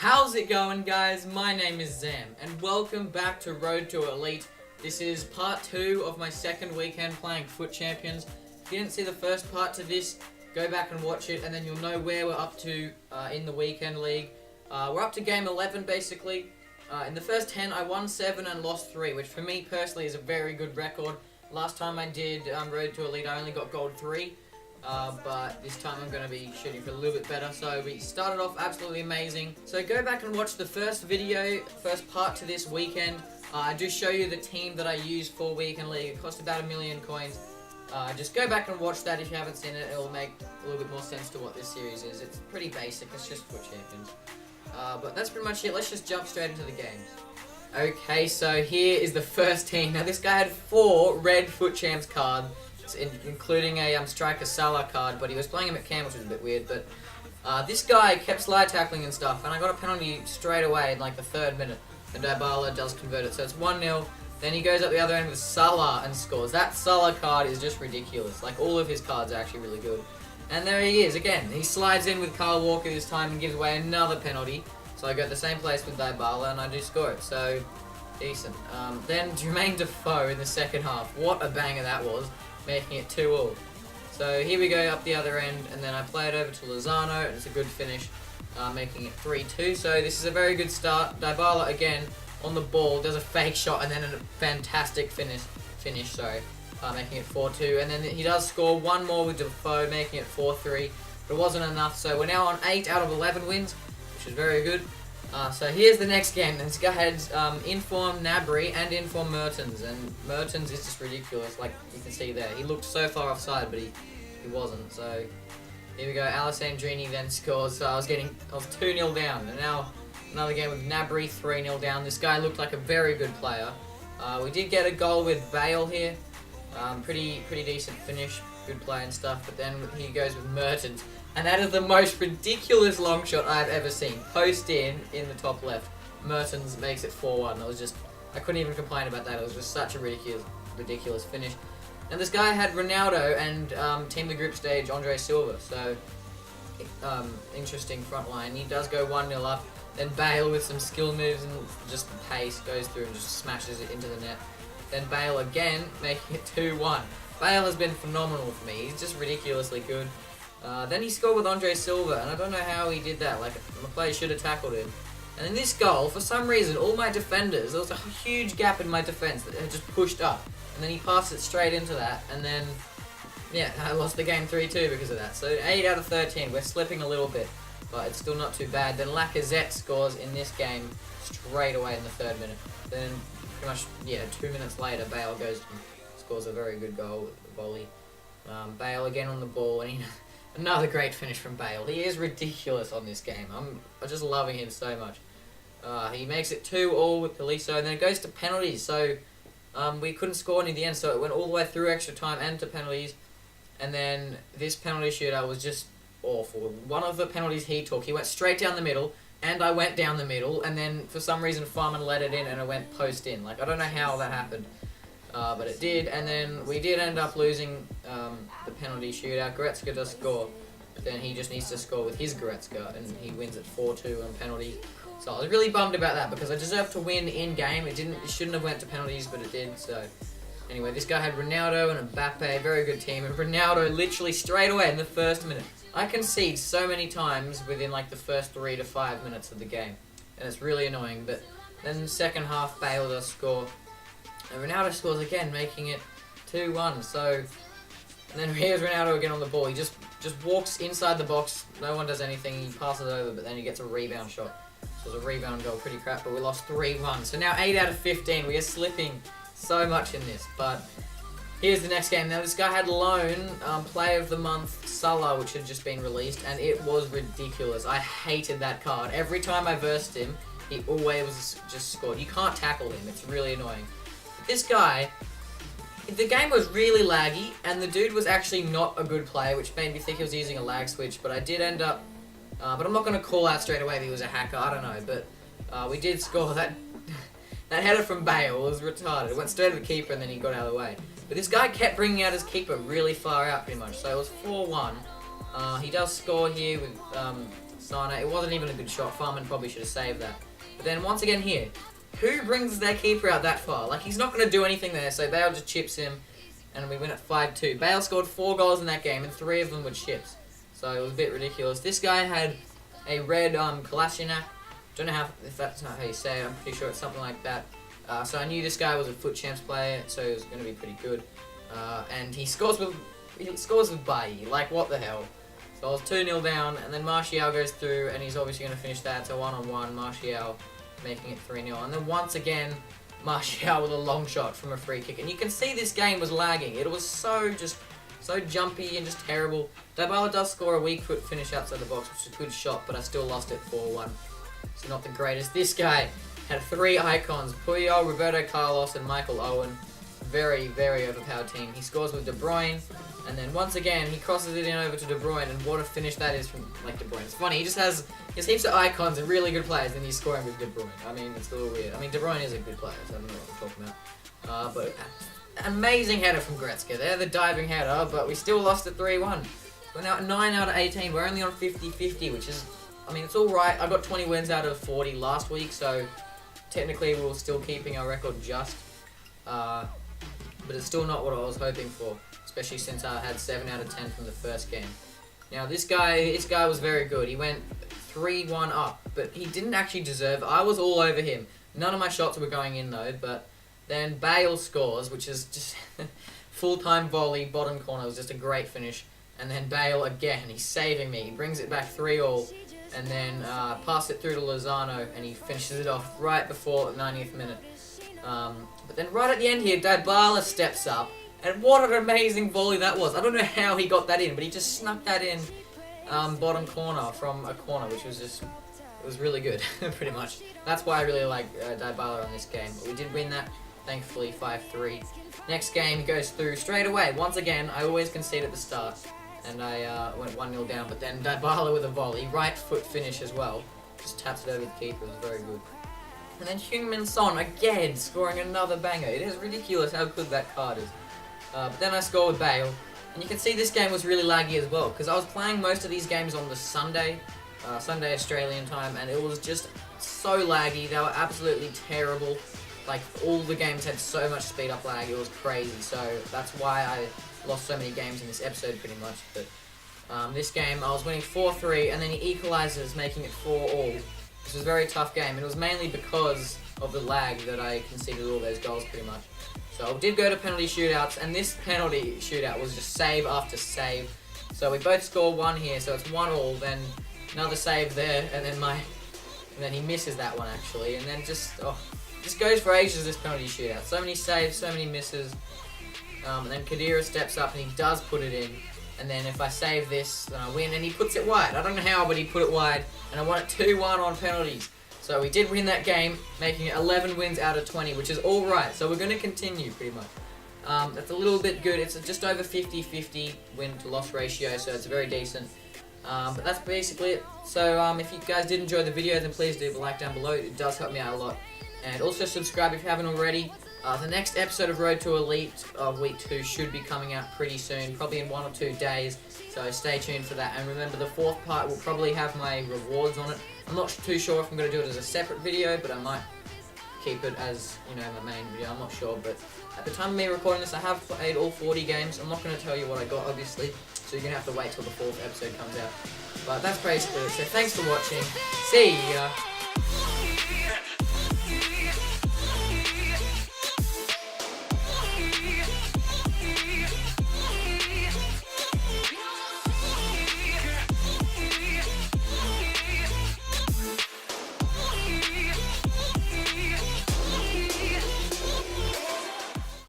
How's it going, guys? My name is Zam, and welcome back to Road to Elite. This is part 2 of my second weekend playing Foot Champions. If you didn't see the first part to this, go back and watch it, and then you'll know where we're up to in the weekend league. We're up to game 11, basically. In the first 10, I won 7 and lost 3, which for me personally is a very good record. Last time I did Road to Elite, I only got gold 3. But this time I'm going to be shooting for a little bit better. So we started off absolutely amazing. So go back and watch the first video, first part to this weekend. I do show you the team that I used for Weekend League. It cost about 1,000,000 coins. Just go back and watch that if you haven't seen it. It'll make a little bit more sense to what this series is. It's pretty basic. It's just Foot Champions. But that's pretty much it. Let's just jump straight into the games. Okay, so here is the first team. Now this guy had 4 red Foot Champs cards, including a striker Salah card, but he was playing him at cam, which was a bit weird. But this guy kept slide tackling and stuff, and I got a penalty straight away in like the 3rd minute, and Dybala does convert it, so it's 1-0. Then he goes up the other end with Salah and scores. That Salah card is just ridiculous. Like, all of his cards are actually really good. And there he is again. He slides in with Kyle Walker this time and gives away another penalty. So I go the same place with Dybala and I do score it. So decent. Then Jermaine Defoe in the second half. What a banger that was, making it 2-2. So here we go up the other end, and then I play it over to Lozano, and it's a good finish, making it 3-2. So this is a very good start. Dybala again on the ball, does a fake shot, and then a fantastic finish, making it 4-2. And then he does score one more with Defoe, making it 4-3. But it wasn't enough, so we're now on 8 out of 11 wins, which is very good. So here's the next game. This guy had Inform Nabry and Inform Mertens, and Mertens is just ridiculous, like you can see there. He looked so far offside, but he wasn't. So here we go. Alessandrini then scores. So I was 2-0 down, and now another game with Nabry, 3-0 down. This guy looked like a very good player. We did get a goal with Bale here. Pretty decent finish, good play and stuff. But then he goes with Mertens. And that is the most ridiculous long shot I've ever seen. Post in the top left. Mertens makes it 4-1. I couldn't even complain about that. It was just such a ridiculous finish. And this guy had Ronaldo and Team the Group Stage Andre Silva. So, interesting front line. He does go 1-0 up. Then Bale with some skill moves and just pace goes through and just smashes it into the net. Then Bale again, making it 2-1. Bale has been phenomenal for me. He's just ridiculously good. Then he scored with Andre Silva, and I don't know how he did that. Like, the player should have tackled him. And in this goal, for some reason, all my defenders, there was a huge gap in my defense that had just pushed up. And then he passed it straight into that, and then, yeah, I lost the game 3-2 because of that. So 8 out of 13, we're slipping a little bit, but it's still not too bad. Then Lacazette scores in this game straight away in the 3rd minute. Then, pretty much, 2 minutes later, Bale goes and scores a very good goal with the volley. Bale again on the ball, and another great finish from Bale. He is ridiculous on this game. I'm just loving him so much. He makes it 2-2 with Paliso, and then it goes to penalties. So we couldn't score any at the end, so it went all the way through extra time and to penalties. And then this penalty shootout was just awful. One of the penalties he took, he went straight down the middle, and I went down the middle, and then for some reason Farman let it in, and it went post in. Like, I don't know how that happened. But it did, and then we did end up losing the penalty shootout. Goretzka does score, but then he just needs to score with his Goretzka, and he wins at 4-2 on penalty. So I was really bummed about that because I deserved to win in game. It shouldn't have went to penalties, but it did. So anyway, this guy had Ronaldo and Mbappe, very good team, and Ronaldo literally straight away in the 1st minute. I concede so many times within like the first 3 to 5 minutes of the game, and it's really annoying. But then in the second half, Bale does score. And Ronaldo scores again, making it 2-1. So, and then here's Ronaldo again on the ball. He just walks inside the box. No one does anything. He passes over, but then he gets a rebound shot. So it was a rebound goal, pretty crap. But we lost 3-1. So now 8 out of 15. We are slipping so much in this. But here's the next game. Now this guy had loan Player of the Month Salah, which had just been released, and it was ridiculous. I hated that card. Every time I versed him, he always just scored. You can't tackle him. It's really annoying. This guy, the game was really laggy, and the dude was actually not a good player, which made me think he was using a lag switch, but I did end up, but I'm not going to call out straight away that he was a hacker, I don't know, but we did score. That header from Bale was retarded. It went straight to the keeper, and then he got out of the way. But this guy kept bringing out his keeper really far out, pretty much, so it was 4-1. He does score here with Sana. It wasn't even a good shot. Farman probably should have saved that. But then once again here, who brings their keeper out that far? Like, he's not going to do anything there, so Bale just chips him, and we win at 5-2. Bale scored 4 goals in that game, and 3 of them were chips. So it was a bit ridiculous. This guy had a red Kalashnikov. Don't know if that's not how you say it. I'm pretty sure it's something like that. So I knew this guy was a Foot Champs player, so he was going to be pretty good. And he scores with Bailly. Like, what the hell? So I was 2-0 down, and then Martial goes through, and he's obviously going to finish that. So 1-on-1, Martial making it 3-0. And then once again, Martial with a long shot from a free kick. And you can see this game was lagging. It was so jumpy and just terrible. Dybala does score a weak foot finish outside the box, which is a good shot, but I still lost it 4-1. So not the greatest. This guy had 3 icons: Puyol, Roberto Carlos, and Michael Owen. Very, very overpowered team. He scores with De Bruyne, and then once again he crosses it in over to De Bruyne, and what a finish that is from De Bruyne. It's funny, he has heaps of icons and really good players, and he's scoring with De Bruyne. I mean, it's a little weird. I mean, De Bruyne is a good player, so I don't know what I'm talking about. But amazing header from Gretzky there, the diving header, but we still lost at 3-1. We're now at 9 out of 18. We're only on 50-50, which is, I mean, it's alright. I got 20 wins out of 40 last week, so technically we're still keeping our record just. But it's still not what I was hoping for, especially since I had 7 out of 10 from the first game. Now this guy was very good. He went 3-1 up, but he didn't actually deserve. I was all over him. None of my shots were going in though, but then Bale scores, which is just full-time volley, bottom corner. It was just a great finish. And then Bale again, he's saving me. He brings it back 3-all, and then pass it through to Lozano, and he finishes it off right before the 90th minute. But then right at the end here, Dybala steps up, and what an amazing volley that was. I don't know how he got that in, but he just snuck that in bottom corner from a corner, which was just, it was really good, pretty much. That's why I really like Dybala on this game. But we did win that, thankfully, 5-3. Next game goes through straight away. Once again, I always concede at the start, and I went 1-0 down, but then Dybala with a volley, right foot finish as well. Just taps it over the keeper, it was very good. And then Heung-min Son again scoring another banger. It is ridiculous how good that card is. But then I score with Bale. And you can see this game was really laggy as well, because I was playing most of these games on the Sunday Australian time, and it was just so laggy. They were absolutely terrible. Like, all the games had so much speed up lag, it was crazy. So that's why I lost so many games in this episode pretty much. But this game I was winning 4-3, and then he equalizes, making it 4-all. This was a very tough game, and it was mainly because of the lag that I conceded all those goals pretty much. So I did go to penalty shootouts, and this penalty shootout was just save after save. So we both score 1 here, so it's 1-all, then another save there, and then he misses that one actually, and then just goes for ages, this penalty shootout. So many saves, so many misses, and then Khedira steps up and he does put it in. And then if I save this, then I win, and he puts it wide. I don't know how, but he put it wide, and I won it 2-1 on penalties. So we did win that game, making it 11 wins out of 20, which is alright. So we're going to continue, pretty much. That's a little bit good. It's just over 50-50 win-to-loss ratio, so it's very decent. But that's basically it. So if you guys did enjoy the video, then please leave a like down below. It does help me out a lot. And also subscribe if you haven't already. The next episode of Road to Elite of Week 2 should be coming out pretty soon, probably in 1 or 2 days, so stay tuned for that. And remember, the 4th part will probably have my rewards on it. I'm not too sure if I'm going to do it as a separate video, but I might keep it as, you know, my main video, I'm not sure. But at the time of me recording this, I have played all 40 games. I'm not going to tell you what I got, obviously, so you're going to have to wait till the 4th episode comes out. But that's basically it, so thanks for watching, see ya!